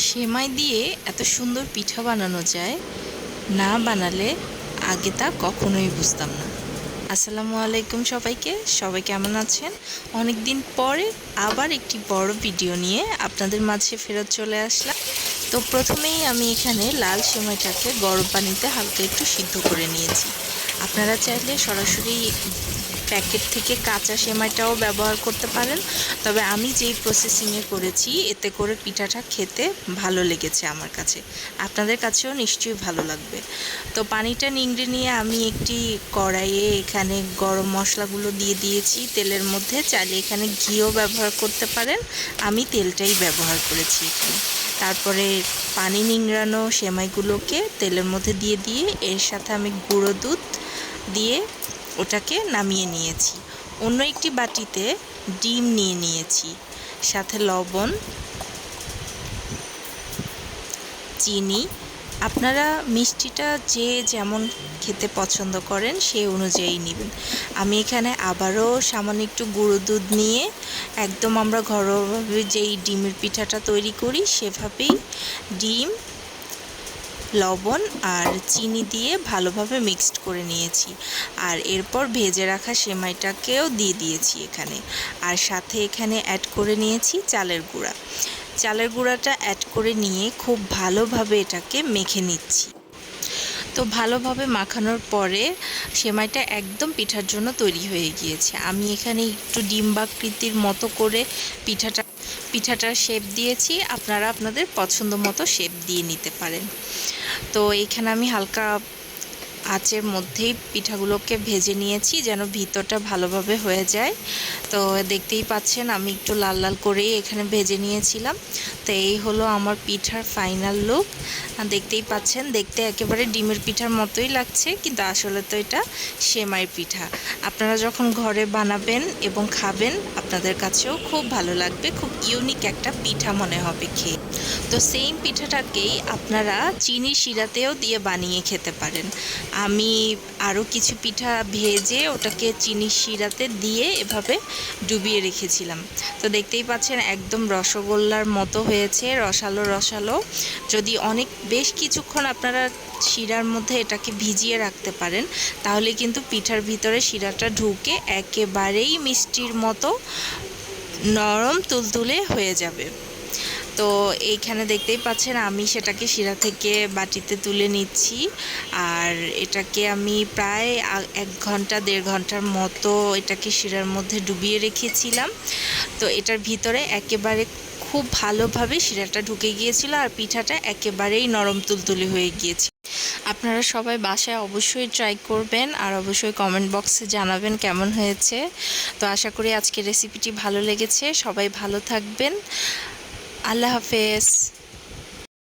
সেমাই দিয়ে এত সুন্দর পিঠা বানানো যায়, না বানালে আগে তা কখনোই বুঝতাম না। আসসালামু আলাইকুম সবাইকে। সবাই কেমন আছেন? অনেক দিন পরে আবার একটি বড় ভিডিও নিয়ে আপনাদের মাঝে ফেরত চলে আসলাম। তো প্রথমেই আমি এখানে লাল সেমাইটাকে গরম পানিতে হালকা একটু সিদ্ধ করে নিয়েছি। আপনারা চাইলে সরাসরি প্যাকেট থেকে কাঁচা সেমাইটাও ব্যবহার করতে পারেন, তবে আমি যেই প্রসেসিংয়ে করেছি এতে করে পিঠাটা খেতে ভালো লেগেছে আমার কাছে। আপনাদের কাছেও নিশ্চয়ই ভালো লাগবে। তো পানিটা নিংড়ে নিয়ে আমি একটি কড়াইয়ে এখানে গরম মশলাগুলো দিয়ে দিয়েছি তেলের মধ্যে। চাইলে এখানে ঘিও ব্যবহার করতে পারেন, আমি তেলটাই ব্যবহার করেছি এখানে। তারপরে পানি নিংড়ানো সেমাইগুলোকে তেলের মধ্যে দিয়ে এর সাথে আমি গুঁড়ো দুধ দিয়ে ওটাকে নামিয়ে নিয়েছি। অন্য একটি বাটিতে ডিম নিয়ে নিয়েছি, সাথে লবণ, চিনি। আপনারা মিষ্টিটা যে যেমন খেতে পছন্দ করেন সেই অনুযায়ী নেবেন। আমি এখানে আবারও সামান্য একটু গুঁড়ো দুধ নিয়ে একদম আমরা ঘরোয়াভাবে যেই ডিমের পিঠাটা তৈরি করি সেভাবেই ডিম, লবণ আর চিনি দিয়ে ভালোভাবে মিক্সড করে নিয়েছি। আর এরপর ভেজে রাখা সেমাইটাকেও দিয়ে দিয়েছি এখানে। আর সাথে এখানে অ্যাড করে নিয়েছি চালের গুঁড়া। চালের গুঁড়াটা অ্যাড করে নিয়ে খুব ভালোভাবে এটাকে মেখে নিচ্ছি। তো ভালোভাবে মাখানোর পরে সেমাইটা একদম পিঠার জন্য তৈরি হয়ে গিয়েছে। আমি এখানে একটু ডিম্বাকৃতির মতো করে পিঠাটার শেপ দিয়েছি। আপনারা আপনাদের পছন্দ মতো শেপ দিয়ে নিতে পারেন। তো এখানে আমি হালকা আঁচের মধ্যেই পিঠাগুলোকে ভেজে নিয়েছি যেন ভিতরটা ভালোভাবে হয়ে যায়। তো দেখতেই পাচ্ছেন আমি একটু লাল লাল করেই এখানে ভেজে নিয়েছিলাম। তো এই হলো আমার পিঠার ফাইনাল লুক। দেখতেই পাচ্ছেন, দেখতে একেবারে ডিমের পিঠার মতোই লাগছে, কিন্তু আসলে তো এটা সেমাইয়ের পিঠা। আপনারা যখন ঘরে বানাবেন এবং খাবেন আপনাদের কাছেও খুব ভালো লাগবে। খুব ইউনিক একটা পিঠা মনে হবে খেয়ে। তো সেম পিঠাটাকেই আপনারা চিনি শিরাতেও দিয়ে বানিয়ে খেতে পারেন। আমি আরও কিছু পিঠা ভেজে ওটাকে চিনি শিরাতে দিয়ে এভাবে ডুবিয়ে রেখেছিলাম। তো দেখতেই পাচ্ছেন একদম রসগোল্লার মতো হয়েছে, রসালো রসালো। যদি বেশ কিছুক্ষণ আপনারা শিরার মধ্যে এটাকে ভিজিয়ে রাখতে পারেন তাহলে কিন্তু পিঠার ভিতরে শিরাটা ঢুকে একেবারেই মিষ্টির মতো নরম তুলতুলে হয়ে যাবে। তো এইখানে দেখতেই পাচ্ছেন আমি সেটাকে শিরা থেকে বাটিতে তুলে নিচ্ছি। আর এটাকে আমি প্রায় 1-1.5 ঘন্টার মতো এটাকে শিরার মধ্যে ডুবিয়ে রেখেছিলাম। তো এটার ভিতরে একেবারে খুব ভালোভাবে শিরাটা ঢুকে গিয়েছিল আর পিঠাটা একেবারেই নরম তুলতুলে হয়ে গিয়েছে। আপনারা সবাই বাসায় অবশ্যই ট্রাই করবেন আর অবশ্যই কমেন্ট বক্সে জানাবেন কেমন হয়েছে। তো আশা করি আজকের রেসিপিটি ভালো লেগেছে। সবাই ভালো থাকবেন। আল্লাহ হাফেজ।